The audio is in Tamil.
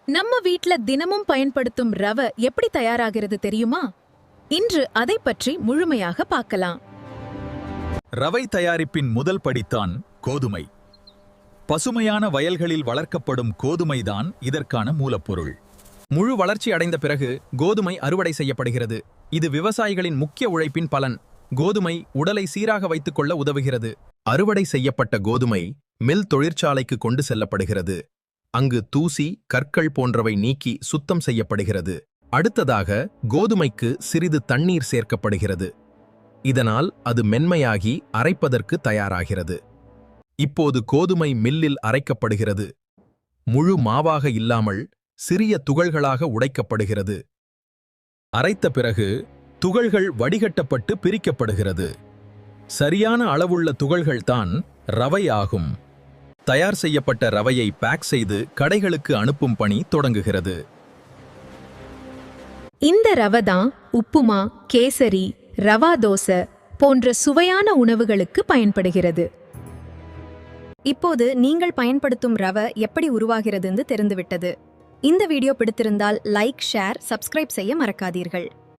நம்ம வீட்ல தினமும் பயன்படுத்தும் ரவை எப்படி தயாராகிறது தெரியுமா? இன்று அதை பற்றி முழுமையாக பார்க்கலாம். ரவை தயாரிப்பின் முதல் படித்தான் கோதுமை. பசுமையான வயல்களில் வளர்க்கப்படும் கோதுமைதான் இதற்கான மூலப்பொருள். முழு வளர்ச்சி அடைந்த பிறகு கோதுமை அறுவடை செய்யப்படுகிறது. இது விவசாயிகளின் முக்கிய உழைப்பின் பலன். கோதுமை உடலை சீராக வைத்துக் கொள்ள உதவுகிறது. அறுவடை செய்யப்பட்ட கோதுமை மில் தொழிற்சாலைக்கு கொண்டு செல்லப்படுகிறது. அங்கு தூசி, கற்கள் போன்றவை நீக்கி சுத்தம் செய்யப்படுகிறது. அடுத்ததாக கோதுமைக்கு சிறிது தண்ணீர் சேர்க்கப்படுகிறது. இதனால் அது மென்மையாகி அரைப்பதற்கு தயாராகிறது. இப்போது கோதுமை மில்லில் அரைக்கப்படுகிறது. முழு மாவாக இல்லாமல் சிறிய துகள்களாக உடைக்கப்படுகிறது. அரைத்த பிறகு துகள்கள் வடிகட்டப்பட்டு பிரிக்கப்படுகிறது. சரியான அளவுள்ள துகள்கள்தான் ரவை ஆகும். தயார் செய்யப்பட்ட ரவையை பேக் செய்து கடைகளுக்கு அனுப்பும் பணி தொடங்குகிறது. இந்த ரவை தான் உப்புமா, கேசரி, ரவா தோசை போன்ற சுவையான உணவுகளுக்கு பயன்படுகிறது. இப்போது நீங்கள் பயன்படுத்தும் ரவை எப்படி உருவாகிறதுன்னு தெரிந்துவிட்டது. இந்த வீடியோ பிடித்திருந்தால் லைக், ஷேர், சப்ஸ்கிரைப் செய்ய மறக்காதீர்கள்.